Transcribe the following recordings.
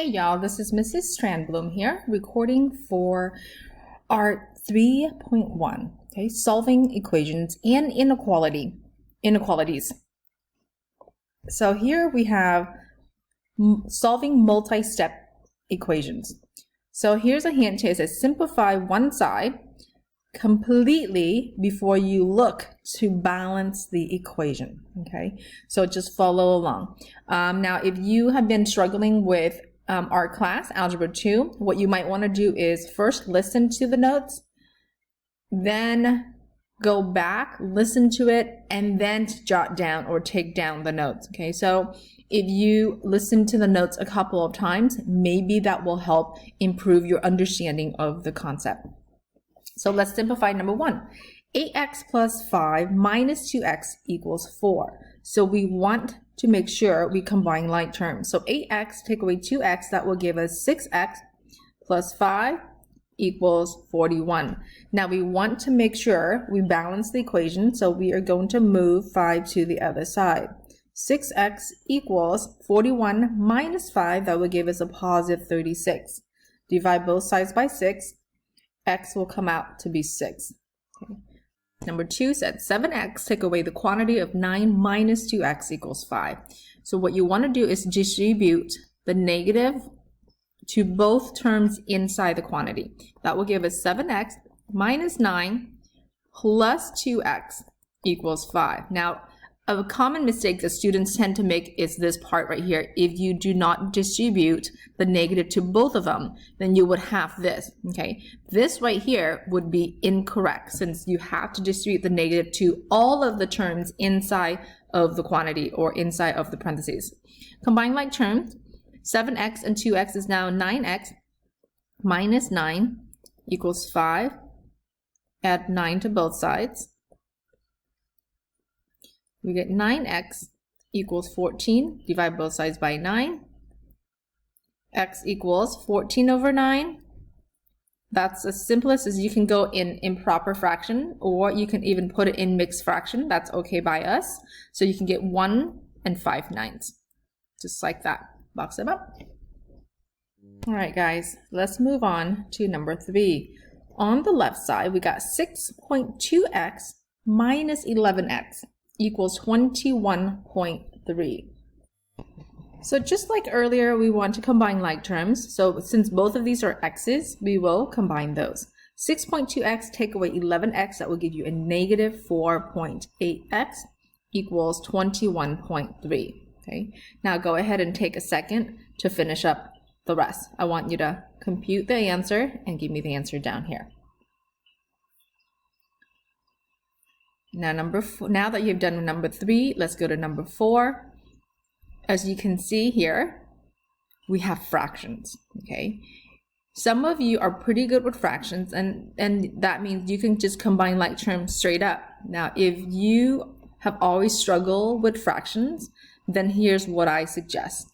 Hey y'all, this is Mrs. Strandblom here, recording for Art 3.1, okay, solving equations and inequalities. So here we have solving multi-step equations. So here's a hint here. It says simplify one side completely before you look to balance the equation, okay? So just follow along. Now, if you have been struggling with art class, Algebra 2, what you might want to do is first listen to the notes, then go back, listen to it, and then jot down or take down the notes, okay? So if you listen to the notes a couple of times, maybe that will help improve your understanding of the concept. So let's simplify number 1. 8x plus 5 minus 2x equals 4. So we want to make sure we combine like terms. So 8x, take away 2x, that will give us 6x plus 5 equals 41. Now we want to make sure we balance the equation, so we are going to move 5 to the other side. 6x equals 41 minus 5, that will give us a positive 36. Divide both sides by 6. X will come out to be 6. Okay. Number 2 said 7x, take away the quantity of 9 minus 2x equals 5. So what you want to do is distribute the negative to both terms inside the quantity. That will give us 7x minus 9 plus 2x equals 5. Now, a common mistake that students tend to make is this part right here. If you do not distribute the negative to both of them, then you would have this, okay? This right here would be incorrect since you have to distribute the negative to all of the terms inside of the quantity or inside of the parentheses. Combine like terms, 7x and 2x is now 9x minus 9 equals 5. Add 9 to both sides. We get 9x equals 14. Divide both sides by 9. X equals 14 over 9. That's as simplest as you can go in improper fraction, or you can even put it in mixed fraction. That's okay by us. So you can get 1 and 5/9. Just like that. Box them up. All right, guys, let's move on to number 3. On the left side, we got 6.2x minus 11x equals 21.3. So just like earlier, we want to combine like terms. So since both of these are x's, we will combine those. 6.2x, take away 11x, that will give you a negative 4.8x equals 21.3. Okay, now go ahead and take a second to finish up the rest. I want you to compute the answer and give me the answer down here. Now now that you've done number 3, let's go to number 4. As you can see here, we have fractions, okay? Some of you are pretty good with fractions, and that means you can just combine like terms straight up. Now, if you have always struggled with fractions, then here's what I suggest.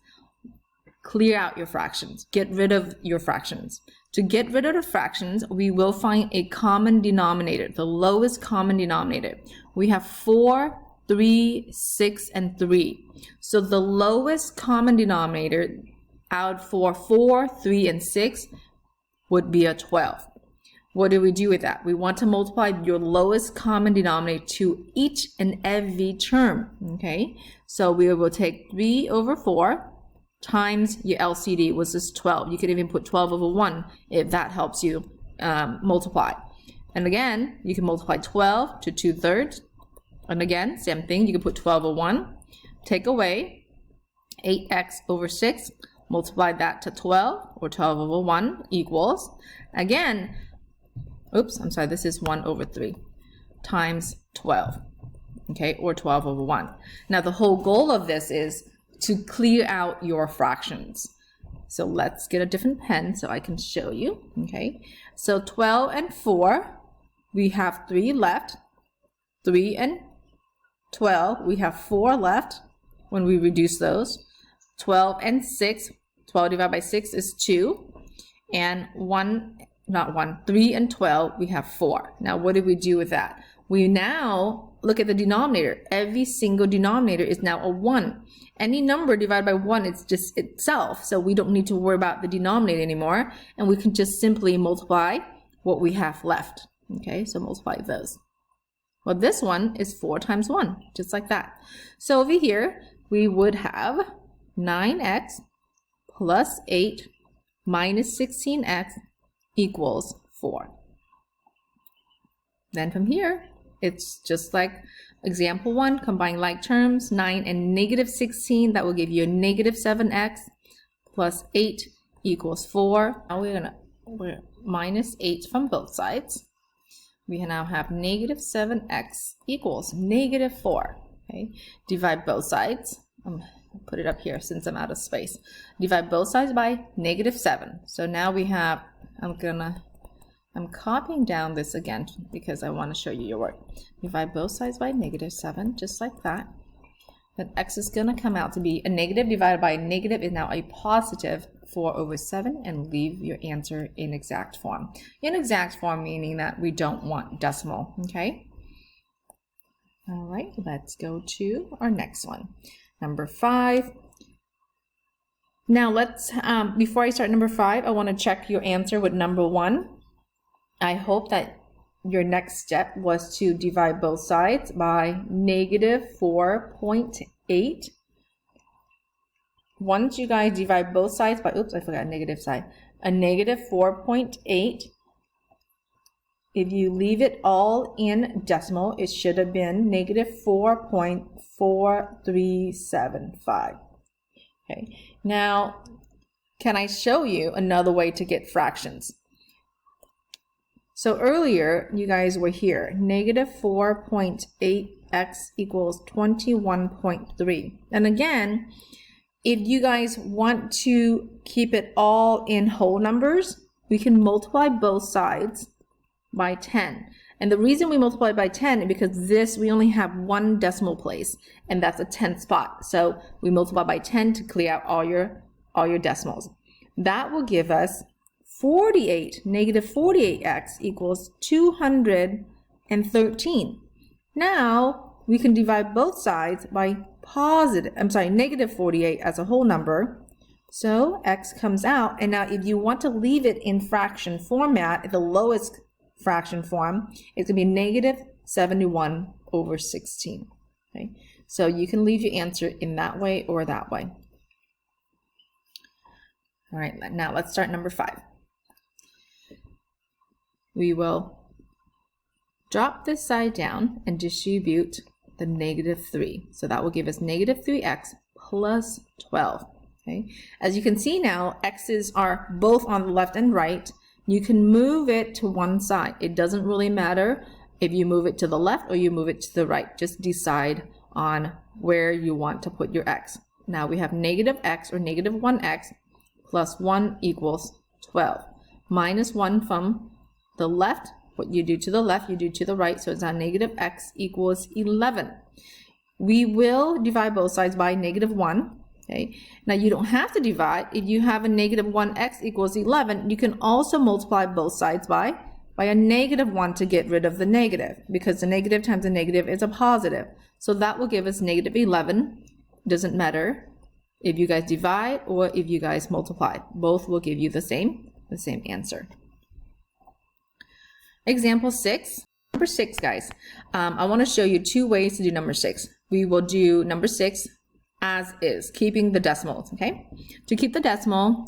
Clear out your fractions. Get rid of your fractions. To get rid of the fractions, we will find a common denominator, the lowest common denominator. We have 4, 3, 6, and 3. So the lowest common denominator out for 4, 3, and 6 would be a 12. What do we do with that? We want to multiply your lowest common denominator to each and every term, okay? So we will take 3 over 4 times your LCD, which is 12. You could even put 12 over 1 if that helps you multiply. And again, you can multiply 12 to 2/3. And again, same thing, you can put 12 over 1. Take away 8x over 6, multiply that to 12, or 12 over 1 equals, again, oops, I'm sorry, this is 1 over 3 times 12, okay, or 12 over 1. Now the whole goal of this is to clear out your fractions. So let's get a different pen so I can show you, okay? So 12 and 4, we have 3 left. 3 and 12, we have 4 left when we reduce those. 12 and 6, 12 divided by 6 is 2. And 3 and 12, we have 4. Now what do we do with that? We now look at the denominator. Every single denominator is now a 1. Any number divided by 1 is just itself, so we don't need to worry about the denominator anymore, and we can just simply multiply what we have left. Okay, so multiply those. Well, this one is 4 times 1, just like that. So over here, we would have 9x plus 8 minus 16x equals 4. Then from here, it's just like example 1, combine like terms, 9 and negative 16, that will give you a negative 7x plus 8 equals 4. Now we're minus 8 from both sides. We now have negative 7x equals negative 4. Okay, divide both sides. I'll put it up here since I'm out of space. Divide both sides by negative 7. So now we have, I'm copying down this again because I want to show you your work. Divide both sides by negative 7, just like that. Then x is going to come out to be a negative divided by a negative is now a positive 4 over 7, and leave your answer in exact form. In exact form meaning that we don't want decimal, okay? All right, let's go to our next one. Number 5. Now let's, before I start number 5, I want to check your answer with number 1. I hope that your next step was to divide both sides by negative 4.8. Once you guys divide both sides by, oops, I forgot negative side, a negative 4.8. If you leave it all in decimal, it should have been negative 4.4375. Okay, now can I show you another way to get fractions? So earlier, you guys were here, negative 4.8x equals 21.3. And again, if you guys want to keep it all in whole numbers, we can multiply both sides by 10. And the reason we multiply by 10 is because this, we only have one decimal place, and that's a 10th spot. So we multiply by 10 to clear out all your decimals. That will give us 48, negative 48x equals 213. Now we can divide both sides by negative 48 as a whole number. So x comes out, and now if you want to leave it in fraction format, the lowest fraction form, it's going to be negative 71 over 16. Okay, so you can leave your answer in that way or that way. All right, now let's start number 5. We will drop this side down and distribute the negative 3. So that will give us negative 3x plus 12. Okay, as you can see now, x's are both on the left and right. You can move it to one side. It doesn't really matter if you move it to the left or you move it to the right. Just decide on where you want to put your x. Now we have negative x or negative 1x plus 1 equals 12. Minus 1 from the left, what you do to the left, you do to the right, so it's now negative x equals 11. We will divide both sides by negative 1. Okay, now you don't have to divide. If you have a negative 1x equals 11, you can also multiply both sides by a negative 1 to get rid of the negative, because the negative times a negative is a positive. So that will give us negative 11. Doesn't matter if you guys divide or if you guys multiply. Both will give you the same answer. Example 6. Number 6, guys. I want to show you 2 ways to do number 6. We will do number 6 as is, keeping the decimals, okay? To keep the decimal,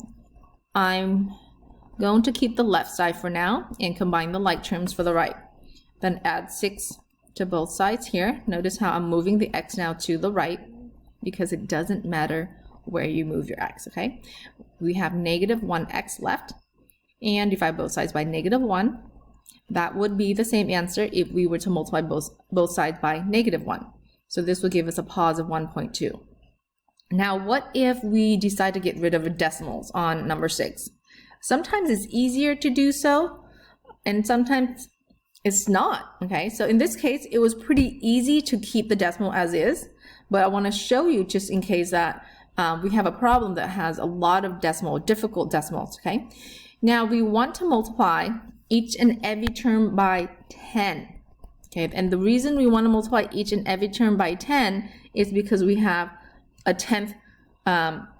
I'm going to keep the left side for now and combine the like terms for the right. Then add 6 to both sides here. Notice how I'm moving the x now to the right because it doesn't matter where you move your x, okay? We have negative 1x left, and divide both sides by negative 1. That would be the same answer if we were to multiply both sides by negative 1. So this will give us a positive 1.2. Now, what if we decide to get rid of the decimals on number 6? Sometimes it's easier to do so, and sometimes it's not, okay? So in this case, it was pretty easy to keep the decimal as is, but I want to show you just in case that we have a problem that has a lot of difficult decimals, okay? Now, we want to multiply each and every term by 10. Okay, and the reason we want to multiply each and every term by 10 is because we have a 10th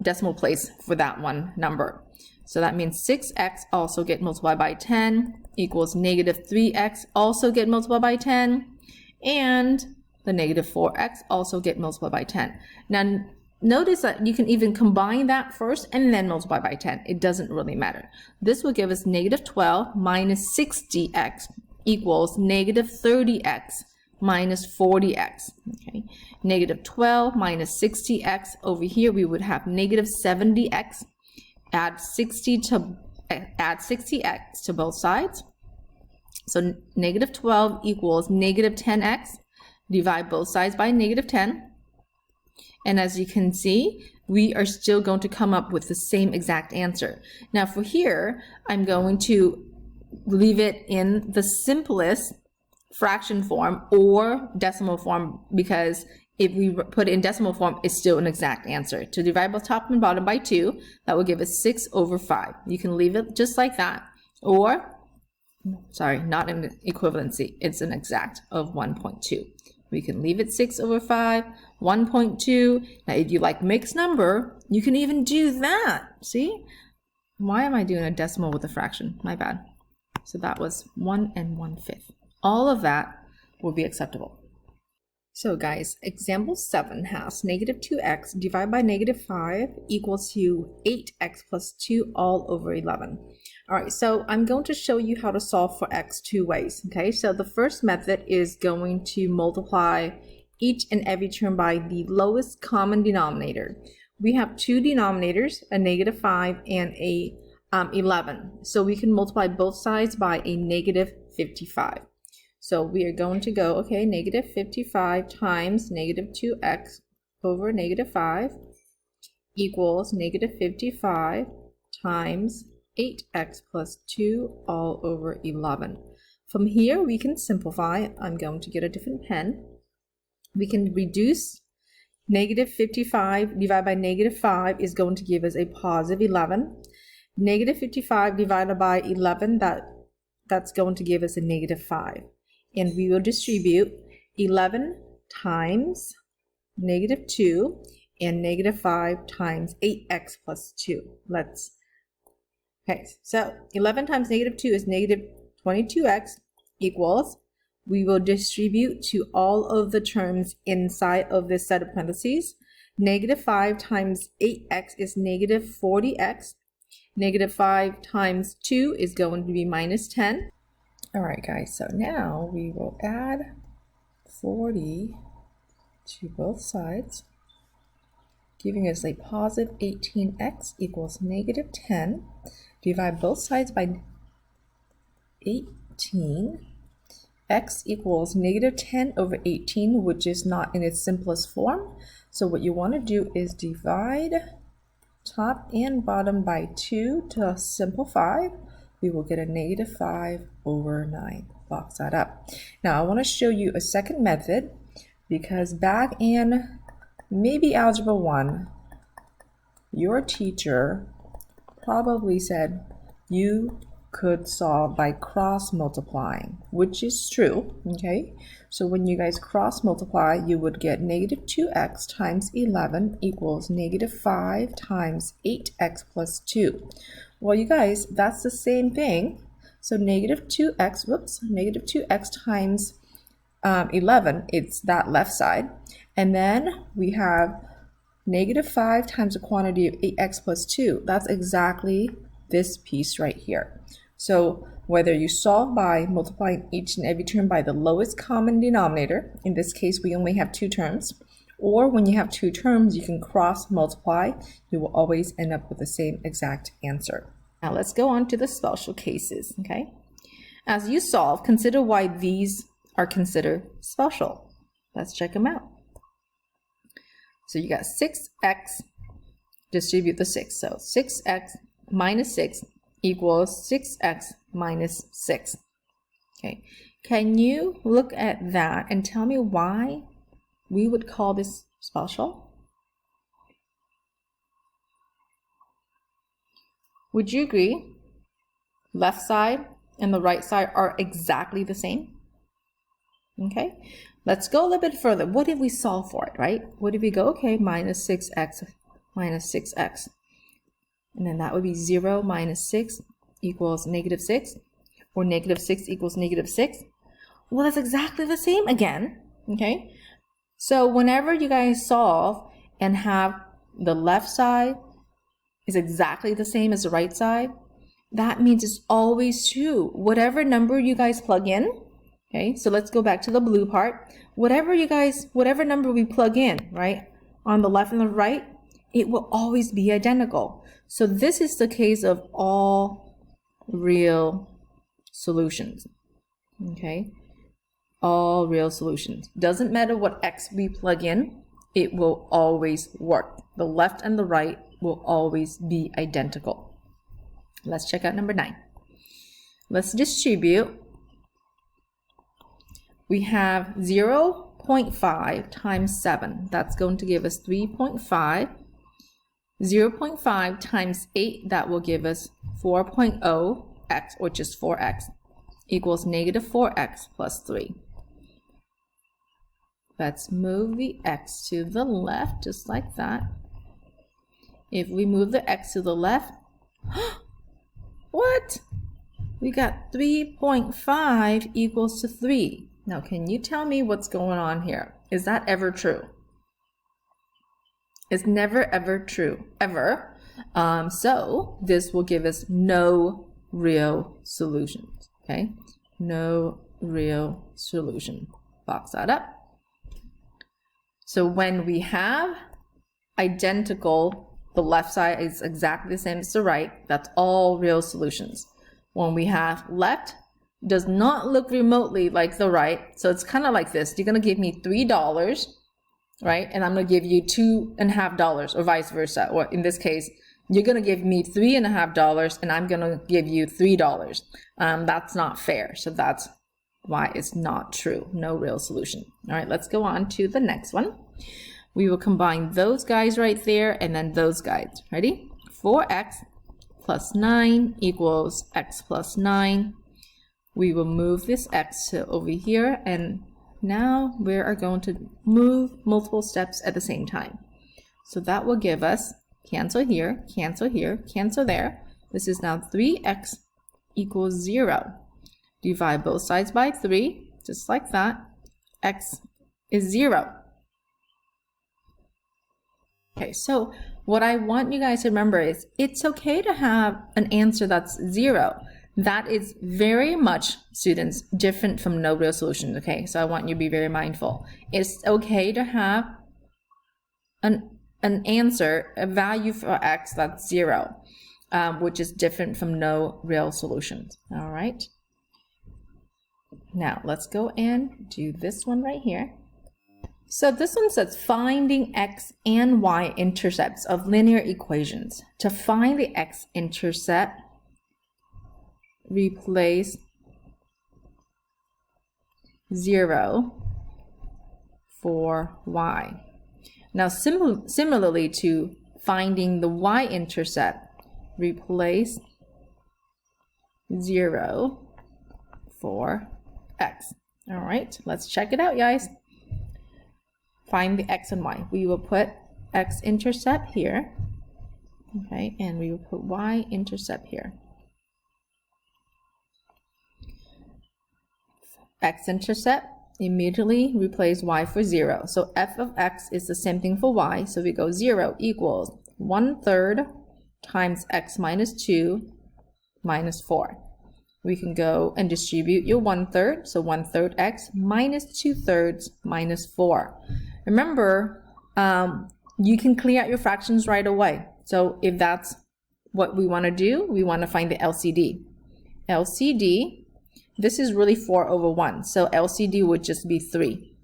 decimal place for that one number. So that means 6x also get multiplied by 10 equals negative 3x also get multiplied by 10, and the negative 4x also get multiplied by 10. Now notice that you can even combine that first and then multiply by 10. It doesn't really matter. This will give us negative 12 minus 60x equals negative 30x minus 40x. Okay, negative 12 minus 60x, over here we would have negative 70x. Add 60x to both sides. So negative 12 equals negative 10x. Divide both sides by negative 10. And as you can see, we are still going to come up with the same exact answer. Now for here, I'm going to leave it in the simplest fraction form or decimal form, because if we put it in decimal form, it's still an exact answer. To divide both top and bottom by 2, that will give us 6 over 5. You can leave it just like that, or, sorry, not an equivalency, it's an exact of 1.2. We can leave it 6 over 5, 1.2. Now, if you like mixed number, you can even do that. See? Why am I doing a decimal with a fraction? My bad. So that was 1 1/5. All of that will be acceptable. So guys, example 7 has negative 2x divided by negative 5 equals to 8x plus 2 all over 11. All right, so I'm going to show you how to solve for x two ways, okay? So the first method is going to multiply each and every term by the lowest common denominator. We have two denominators, a negative 5 and a 11. So we can multiply both sides by a negative 55. So we are going to go, okay, negative 55 times negative 2x over negative 5 equals negative 55 times 8x plus 2 all over 11. From here, we can simplify. I'm going to get a different pen. We can reduce negative 55 divided by negative 5 is going to give us a positive 11. Negative 55 divided by 11, that's going to give us a negative 5. And we will distribute 11 times negative 2 and negative 5 times 8x plus 2. Okay, so 11 times negative 2 is negative 22x equals, we will distribute to all of the terms inside of this set of parentheses. Negative 5 times 8x is negative 40x. Negative 5 times 2 is going to be minus 10. All right, guys, so now we will add 40 to both sides, giving us a positive 18x equals negative 10. Divide both sides by 18. X equals negative 10 over 18, which is not in its simplest form. So what you want to do is divide top and bottom by 2 to simplify. We will get a negative 5 over 9. Box that up. Now I want to show you a second method, because back in maybe Algebra 1, your teacher probably said you could solve by cross multiplying, which is true, okay? So when you guys cross multiply, you would get negative 2x times 11 equals negative 5 times 8x plus 2. Well, you guys, that's the same thing. So negative 2x times 11, it's that left side. And then we have negative 5 times the quantity of 8x plus 2. That's exactly this piece right here. So whether you solve by multiplying each and every term by the lowest common denominator, in this case we only have 2 terms, or when you have 2 terms you can cross multiply, you will always end up with the same exact answer. Now let's go on to the special cases, okay? As you solve, consider why these are considered special. Let's check them out. So you got 6x, distribute the 6. So 6x minus 6 equals 6x minus 6. Okay, can you look at that and tell me why we would call this special? Would you agree left side and the right side are exactly the same? Okay, let's go a little bit further. What if we solve for it, right? What if we go, okay, minus 6x minus 6x. And then that would be 0 minus 6 equals negative 6, or negative 6 equals negative 6. Well, that's exactly the same again, okay? So whenever you guys solve and have the left side is exactly the same as the right side, that means it's always true. Whatever number you guys plug in, okay, so let's go back to the blue part. Whatever number we plug in, right, on the left and the right, it will always be identical. So this is the case of all real solutions, okay? All real solutions. Doesn't matter what x we plug in, it will always work. The left and the right will always be identical. Let's check out number 9. Let's distribute. We have 0.5 times 7. That's going to give us 3.5. 0.5 times 8, that will give us 4.0x, or just 4x, equals negative 4x plus 3. Let's move the x to the left, just like that. If we move the x to the left, what? We got 3.5 equals to 3. Now, can you tell me what's going on here? Is that ever true? It's never ever true, ever. So this will give us no real solutions, okay? No real solution. Box that up. So when we have identical, the left side is exactly the same as the right, that's all real solutions. When we have left, does not look remotely like the right, so it's kind of like this. You're going to give me $3, right? And I'm going to give you $2.50, or vice versa. Or in this case, you're going to give me $3.50 and I'm going to give you $3. That's not fair. So that's why it's not true. No real solution. All right, let's go on to the next one. We will combine those guys right there and then those guys. Ready? 4x plus 9 equals x plus 9. We will move this x to over here, and now we are going to move multiple steps at the same time. So that will give us cancel here, cancel here, cancel there. This is now 3x equals 0. Divide both sides by 3, just like that. X is 0. Okay, so what I want you guys to remember is it's okay to have an answer that's 0. That is very much, students, different from no real solutions, okay? So I want you to be very mindful. It's okay to have an answer, a value for x that's 0, which is different from no real solutions, all right? Now, let's go and do this one right here. So this one says finding x and y intercepts of linear equations. To find the x-intercept, replace 0 for y. Now, similarly to finding the y-intercept, replace 0 for x. All right, let's check it out, guys. Find the x and y. We will put x-intercept here, okay, and we will put y-intercept here. X-intercept, immediately replace y for 0. So f of x is the same thing for y, so we go 0 equals 1/3 times x minus 2 minus 4. We can go and distribute your 1/3, so 1/3 x minus 2/3 minus 4. Remember, you can clear out your fractions right away. So if that's what we want to do, we want to find the LCD. LCD, this is really 4/1, so LCD would just be 3.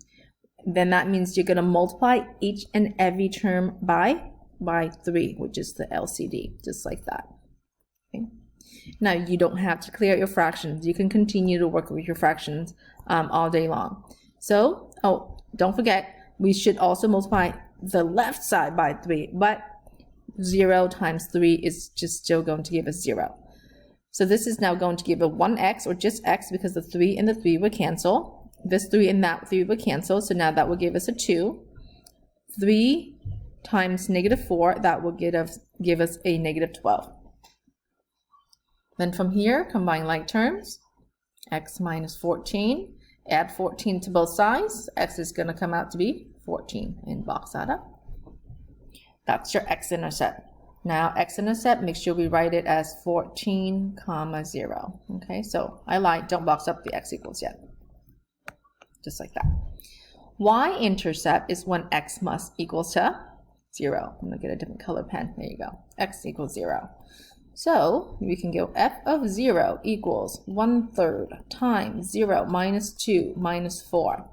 Then that means you're going to multiply each and every term by 3, which is the LCD, just like that. Okay. Now, you don't have to clear out your fractions. You can continue to work with your fractions all day long. So, oh, don't forget, we should also multiply the left side by 3, but 0 times 3 is just still going to give us 0. So this is now going to give a 1x, or just x, because the 3 and the 3 will cancel. this 3 and that 3 would cancel, so now that will give us a 2. 3 times -4, that will give us a -12. Then from here, combine like terms, x minus 14, add 14 to both sides, x is going to come out to be 14, and box that up. That's your x-intercept. Now x-intercept, make sure we write it as 14, 0. Okay, so I lied, don't box up the x equals yet. Just like that. Y-intercept is when x must equals to 0. I'm going to get a different color pen. There you go. X equals 0. So we can go f of 0 equals 1/3 times 0 minus 2 minus 4.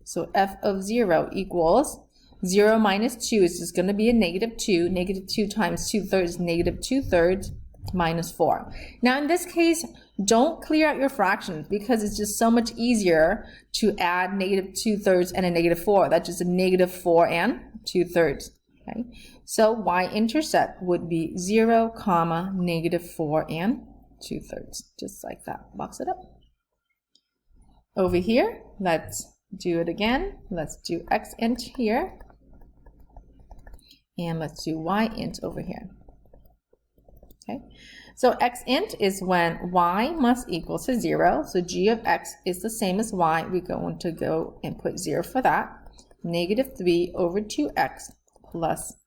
So f of 0 equals 0 minus 2 is just going to be a -2. -2 times 2/3 is -2/3 minus 4. Now in this case, don't clear out your fractions because it's just so much easier to add -2/3 and a -4. That's just a -4 and 2/3. Okay, so y-intercept would be 0, -4 and 2/3, just like that. Box it up. Over here, let's do it again. Let's do x-int here, and let's do y-int over here. Okay, so x-int is when y must equal to 0. So g of x is the same as y. We're going to go and put 0 for that. -3 over 2x plus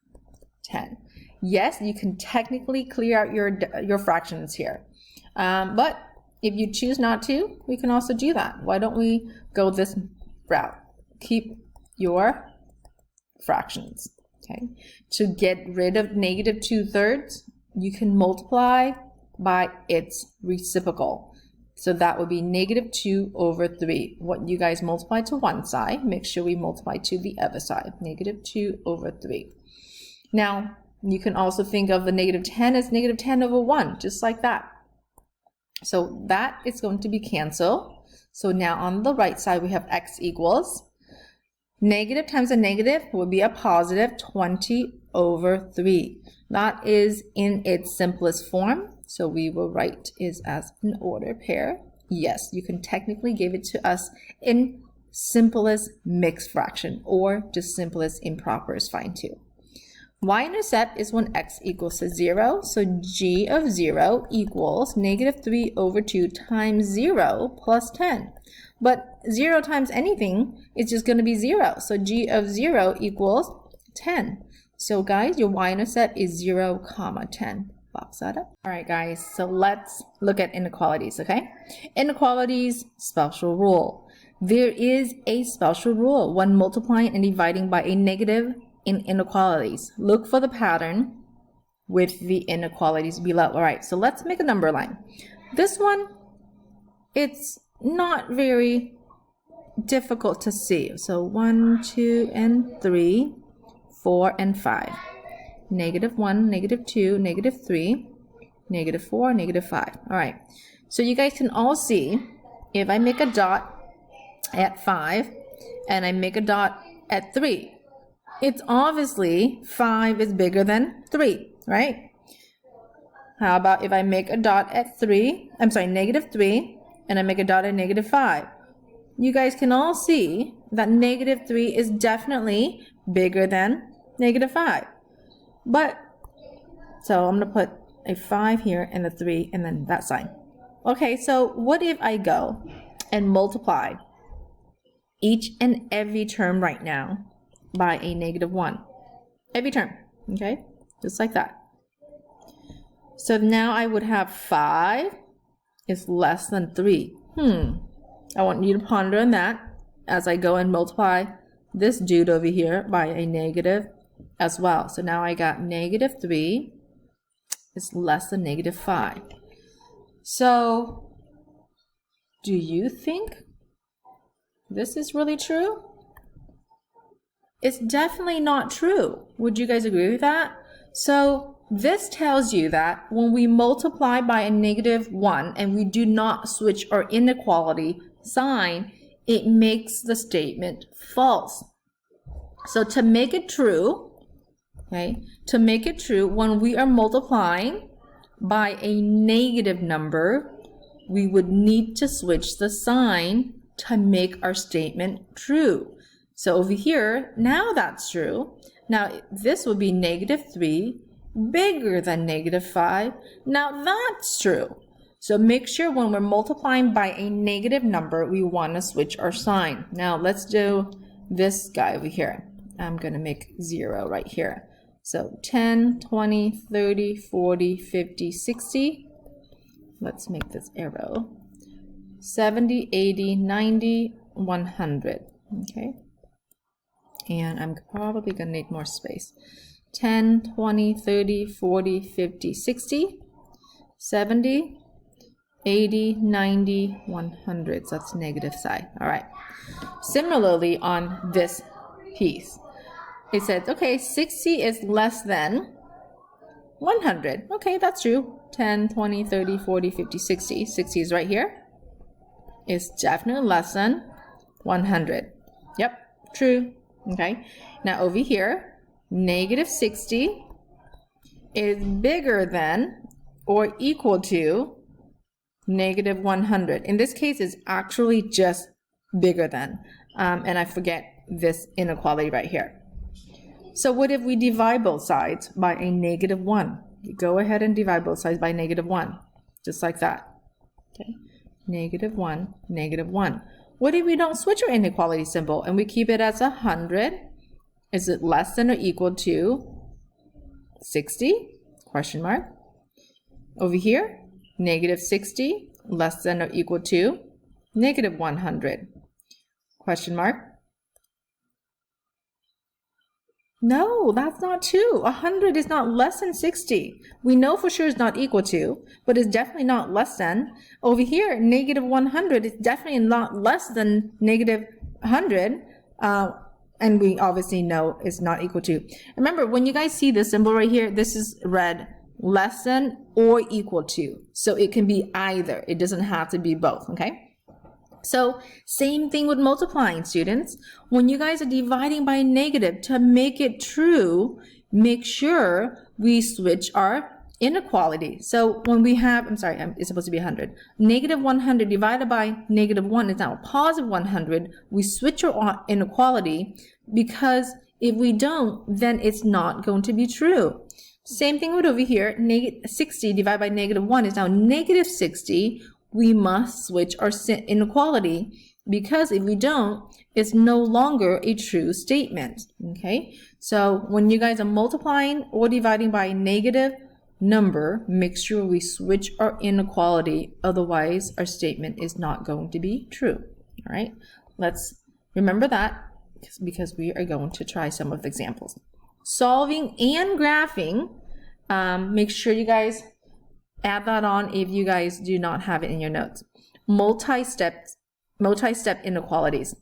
10. Yes, you can technically clear out your fractions here. But if you choose not to, we can also do that. Why don't we go this route? Keep your fractions. Okay. To get rid of -2/3, you can multiply by its reciprocal. So that would be -2 over 3. What you guys multiply to one side, make sure we multiply to the other side. -2 over 3. Now, you can also think of the -10 as -10 over 1, just like that. So that is going to be canceled. So now on the right side, we have x equals negative times a negative would be a positive 20 over 3. That is in its simplest form. So we will write is as an order pair. Yes, you can technically give it to us in simplest mixed fraction, or just simplest improper is fine too. Y-intercept is when x equals to 0. So g of 0 equals -3 over 2 times 0 plus 10. But 0 times anything is just going to be 0. So g of 0 equals 10. So guys, your y-intercept is 0, 10. Box that up. All right, guys, so let's look at inequalities, okay? Inequalities, special rule. There is a special rule when multiplying and dividing by a negative in inequalities. Look for the pattern with the inequalities below. All right, so let's make a number line. This one, it's not very difficult to see. So 1, 2, and 3, 4, and 5. -1, -2, -3, -4, -5. All right, so you guys can all see if I make a dot at 5 and I make a dot at 3, it's obviously 5 is bigger than 3, right? How about if I make a dot at 3, I'm sorry, -3, and I make a dot at -5? You guys can all see that -3 is definitely bigger than -5. But, so I'm going to put a 5 here and a 3 and then that sign. Okay, so what if I go and multiply each and every term right now by a -1? Every term, okay? Just like that. So now I would have 5 is less than 3. I want you to ponder on that as I go and multiply this dude over here by a negative as well. So now I got -3 is less than -5. So do you think this is really true? It's definitely not true. Would you guys agree with that? So this tells you that when we multiply by a -1 and we do not switch our inequality sign, it makes the statement false. So to make it true, okay, to make it true, when we are multiplying by a negative number, we would need to switch the sign to make our statement true. So over here, now that's true. Now this would be -3 bigger than -5. Now that's true. So make sure when we're multiplying by a negative number, we want to switch our sign. Now let's do this guy over here. I'm going to make 0 right here. So 10, 20, 30, 40, 50, 60. Let's make this arrow. 70, 80, 90, 100. Okay. And I'm probably going to need more space. 10, 20, 30, 40, 50, 60, 70, 80, 90, 100. So that's negative side. All right. Similarly on this piece, it said, okay, 60 is less than 100. Okay, that's true. 10, 20, 30, 40, 50, 60. 60 is right here. It's definitely less than 100. Yep, true. Okay. Now over here, -60 is bigger than or equal to -100. In this case, it's actually just bigger than. And I forget this inequality right here. So what if we divide both sides by a -1? Go ahead and divide both sides by -1, just like that. Okay, -1, -1. What if we don't switch our inequality symbol and we keep it as 100? Is it less than or equal to 60? Question mark. Over here, -60, less than or equal to -100. Question mark. No, that's not true. 100 is not less than 60. We know for sure it's not equal to, but it's definitely not less than. Over here, -100 is definitely not less than -100. And we obviously know it's not equal to. Remember, when you guys see this symbol right here, this is red, less than or equal to. So it can be either. It doesn't have to be both, okay? So same thing with multiplying, students. When you guys are dividing by a negative, to make it true, make sure we switch our inequality. So when we have, I'm sorry, it's supposed to be 100. -100 divided by -1 is now a positive 100. We switch our inequality because if we don't, then it's not going to be true. Same thing with over here, -60 divided by -1 is now -60. We must switch our inequality because if we don't, it's no longer a true statement. Okay, so when you guys are multiplying or dividing by a negative number, make sure we switch our inequality, otherwise our statement is not going to be true. All right, let's remember that because we are going to try some of the examples. Solving and graphing, make sure you guys add that on if you guys do not have it in your notes. Multi-step inequalities.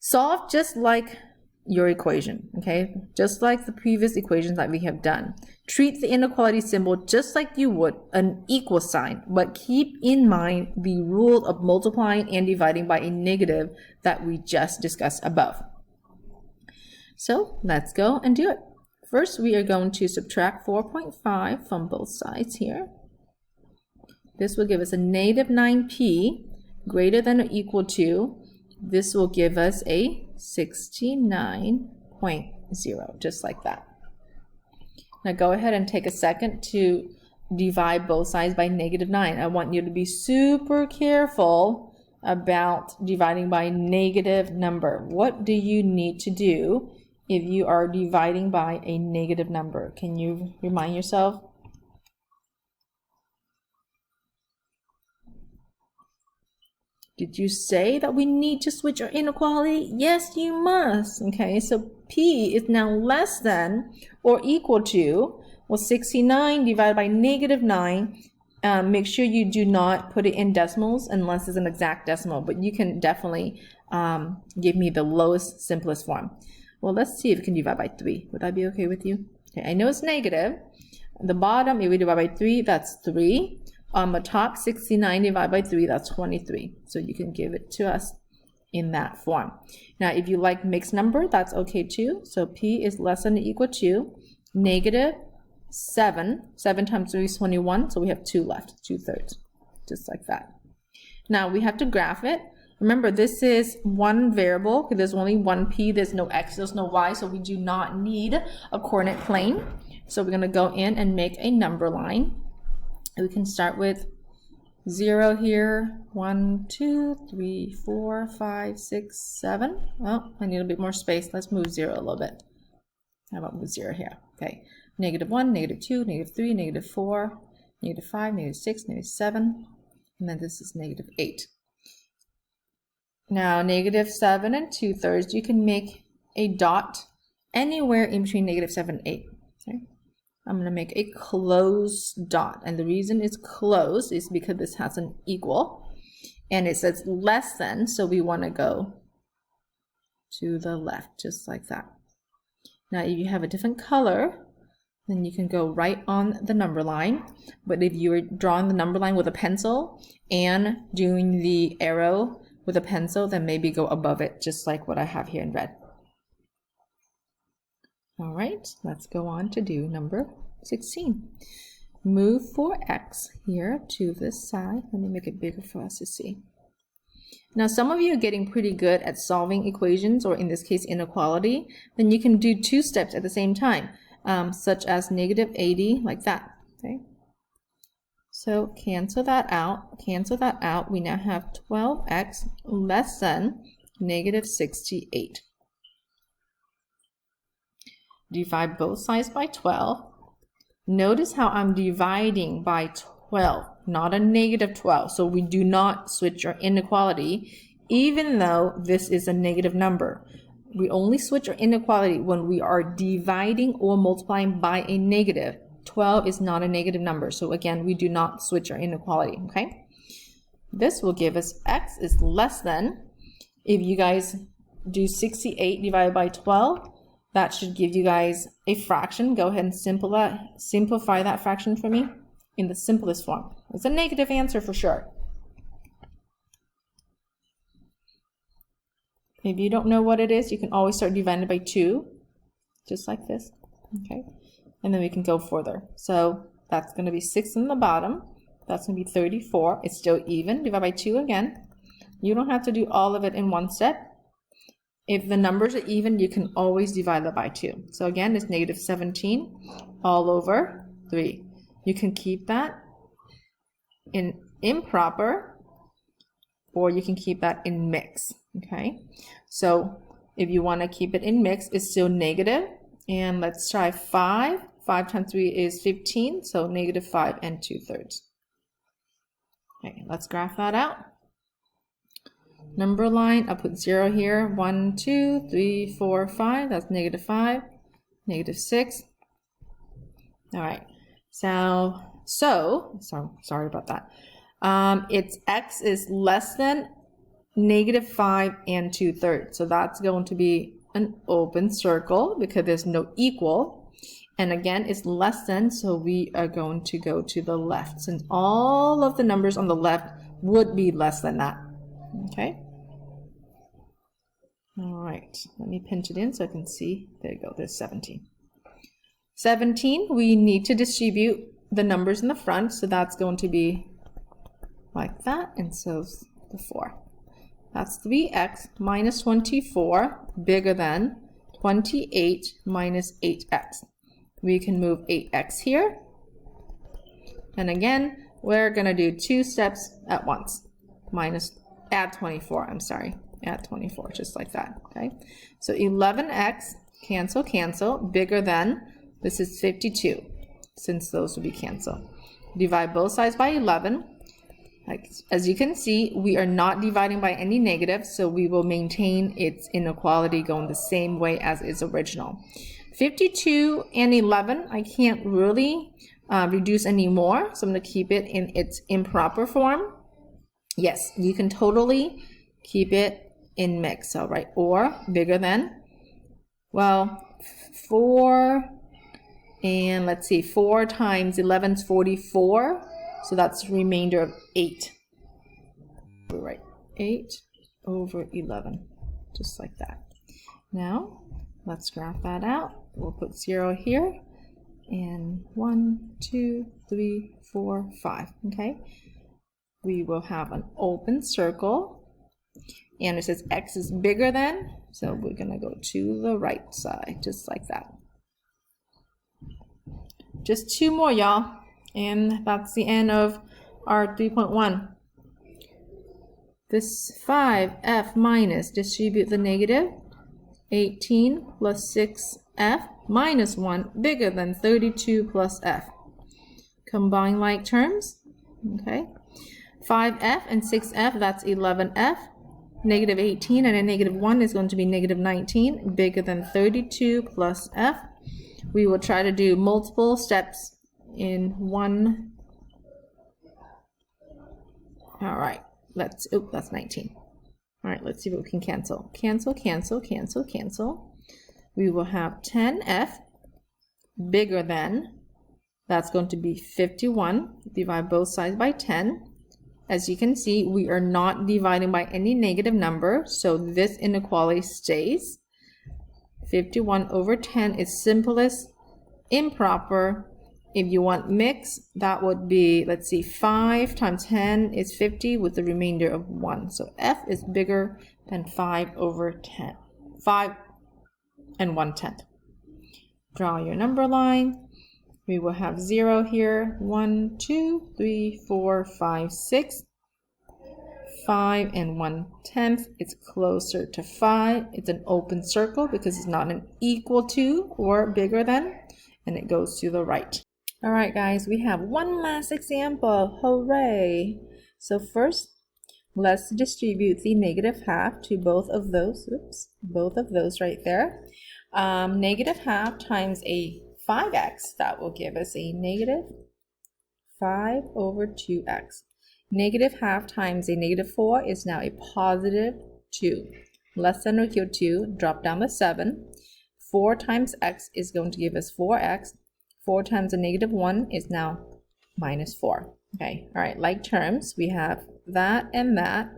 Solve just like your equation, okay? Just like the previous equations that we have done. Treat the inequality symbol just like you would an equal sign, but keep in mind the rule of multiplying and dividing by a negative that we just discussed above. So let's go and do it. First, we are going to subtract 4.5 from both sides here. This will give us a -9p greater than or equal to, this will give us a 69.0, just like that. Now go ahead and take a second to divide both sides by -9. I want you to be super careful about dividing by a negative number. What do you need to do if you are dividing by a negative number? Can you remind yourself? Did you say that we need to switch our inequality? Yes, you must. Okay, so P is now less than or equal to, well, 69 divided by -9. Make sure you do not put it in decimals unless it's an exact decimal, but you can definitely give me the lowest, simplest form. Well, let's see if we can divide by 3. Would that be okay with you? Okay, I know it's negative. At the bottom, if we divide by 3, that's 3. On the top, 69 divided by 3, that's 23. So you can give it to us in that form. Now, if you like mixed number, that's okay too. So P is less than or equal to -7. 7 times 3 is 21, so we have 2 left, 2/3, just like that. Now, we have to graph it. Remember, this is one variable. There's only one p, there's no x, there's no y, so we do not need a coordinate plane. So we're going to go in and make a number line. And we can start with 0 here, 1, 2, 3, 4, 5, 6, 7. Oh, I need a bit more space. Let's move 0 a little bit. How about move 0 here? Okay. -1, -2, -3, -4, -5, -6, -7, and then this is -8. Now, -7 and 2/3, you can make a dot anywhere in between -7 and 8. Okay. I'm going to make a closed dot, and the reason it's closed is because this has an equal, and it says less than, so we want to go to the left, just like that. Now, if you have a different color, then you can go right on the number line. But if you were drawing the number line with a pencil and doing the arrow with a pencil, then maybe go above it, just like what I have here in red. All right, let's go on to do number 16. Move 4x here to this side. Let me make it bigger for us to see. Now, some of you are getting pretty good at solving equations, or in this case, inequality. Then you can do 2 steps at the same time, such as -80, like that. Okay. So cancel that out. Cancel that out. We now have 12x less than -68. Divide both sides by 12. Notice how I'm dividing by 12, not a -12. So we do not switch our inequality, even though this is a negative number. We only switch our inequality when we are dividing or multiplying by a negative. 12 is not a negative number. So again, we do not switch our inequality, okay? This will give us x is less than, if you guys do 68 divided by 12, that should give you guys a fraction. Go ahead and simplify that fraction for me in the simplest form. It's a negative answer for sure. If you don't know what it is, you can always start dividing by 2, just like this, okay? And then we can go further. So that's going to be 6 on the bottom. That's going to be 34. It's still even. Divide by 2 again. You don't have to do all of it in one step. If the numbers are even, you can always divide that by 2. So again, it's -17 all over 3. You can keep that in improper, or you can keep that in mix, okay? So if you want to keep it in mix, it's still negative. And let's try 5. 5 times 3 is 15, so -5 and 2/3. Okay, let's graph that out. Number line, I'll put 0 here. 1, 2, 3, 4, 5. That's -5, -6. All right. So sorry about that. It's x is less than -5 and 2/3. So that's going to be an open circle because there's no equal. And again, it's less than, so we are going to go to the left, since all of the numbers on the left would be less than that. Okay. All right, let me pinch it in so I can see. There you go, there's 17. 17, we need to distribute the numbers in the front, so that's going to be like that, and so the 4. That's 3x minus 24, bigger than 28 minus 8x. We can move 8x here. And again, we're going to do 2 steps at once. Add 24, I'm sorry. Add 24, just like that, okay? So 11x, cancel, cancel, bigger than, this is 52, since those will be canceled. Divide both sides by 11. As you can see, we are not dividing by any negative, so we will maintain its inequality going the same way as its original. 52 and 11, I can't really reduce anymore, so I'm going to keep it in its improper form. Yes, you can totally keep it in mix, all right, or bigger than, well, 4, and let's see, 4 times 11 is 44, so that's the remainder of 8. We're right, 8 over 11, just like that. Now, let's graph that out. We'll put 0 here, and 1, 2, 3, 4, 5, okay? We will have an open circle, And it says x is bigger than, so we're going to go to the right side, just like that. Just 2 more, y'all. And that's the end of our 3.1. This 5f minus, distribute the negative. 18 plus 6f minus 1 bigger than 32 plus f. Combine like terms. Okay. 5f and 6f, that's 11f. Negative 18 and a negative 1 is going to be negative 19, bigger than 32 plus f. We will try to do multiple steps in one. All right, that's 19. All right, let's see what we can cancel. Cancel, cancel, cancel, cancel. We will have 10f bigger than, that's going to be 51. Divide both sides by 10. As you can see, we are not dividing by any negative number, so this inequality stays. 51 over 10 is simplest, improper. If you want mix, that would be, let's see, 5 times 10 is 50 with the remainder of 1. So f is bigger than 5 over 10. 5 and 1/10. Draw your number line. We will have 0 here. 1, 2, 3, 4, 5, 6. 5 and 1/10. It's closer to 5. It's an open circle because it's not an equal to or bigger than, and it goes to the right. All right, guys, we have one last example. Hooray! So first, let's distribute the negative half to both of those. Oops, both of those right there. Negative half times a 5x, that will give us a negative 5 over 2x. Negative half times a negative 4 is now a positive 2. Less than or equal to, drop down the 7. 4 times x is going to give us 4x. 4 times a negative 1 is now minus 4. Okay, all right, like terms, we have that and that.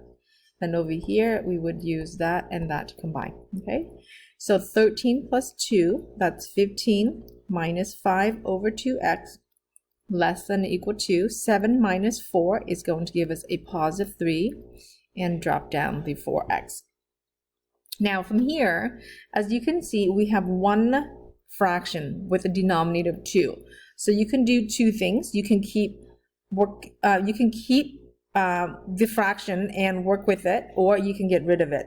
Then over here, we would use that and that to combine. Okay, so 13 plus 2, that's 15 minus 5 over 2x, less than or equal to 7 minus 4 is going to give us a positive 3, and drop down the 4x. Now from here, as you can see, we have one fraction with a denominator of 2. So you can do two things. You can keep the fraction and work with it, or you can get rid of it.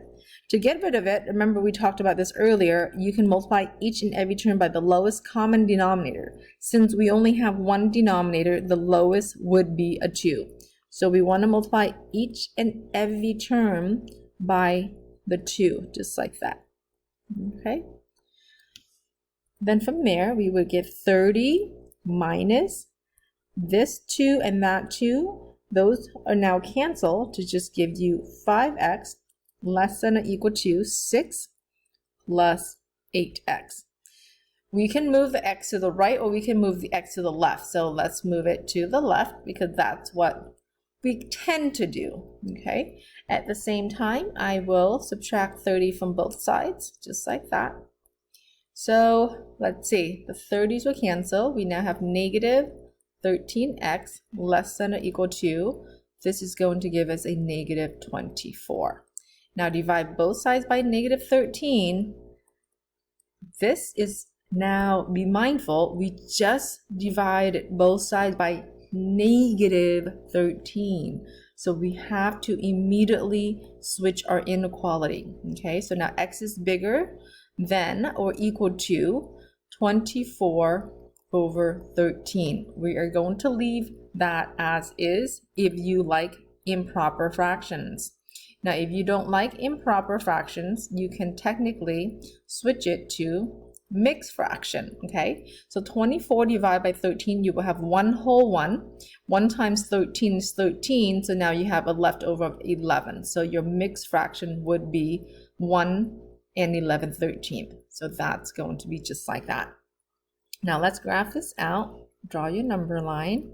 To get rid of it, remember we talked about this earlier, you can multiply each and every term by the lowest common denominator. Since we only have one denominator, the lowest would be a 2. So we want to multiply each and every term by the 2, just like that. Okay. Then from there, we would get 30 minus this 2 and that 2. Those are now canceled to just give you 5x less than or equal to 6 plus 8x. We can move the x to the right, or we can move the x to the left. So let's move it to the left because that's what we tend to do. Okay. At the same time, I will subtract 30 from both sides, just like that. So let's see, the 30s will cancel. We now have negative 13x less than or equal to, this is going to give us a negative 24. Now divide both sides by negative 13. This is, now be mindful, we just divided both sides by negative 13. So we have to immediately switch our inequality. Okay, so now x is bigger than or equal to 24 over 13. We are going to leave that as is if you like improper fractions. Now, if you don't like improper fractions, you can technically switch it to mixed fraction, okay? So 24 divided by 13, you will have one whole one. 1 times 13 is 13, so now you have a leftover of 11. So your mixed fraction would be 1 and 11/13. So that's going to be just like that. Now let's graph this out. Draw your number line.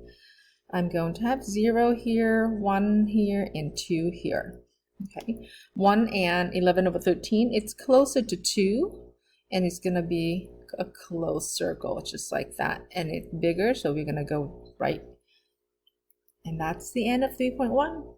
I'm going to have 0 here, 1 here, and 2 here. Okay, 1 and 11 over 13, it's closer to 2, and it's going to be a closed circle, just like that. And it's bigger, so we're going to go right. And that's the end of 3.1.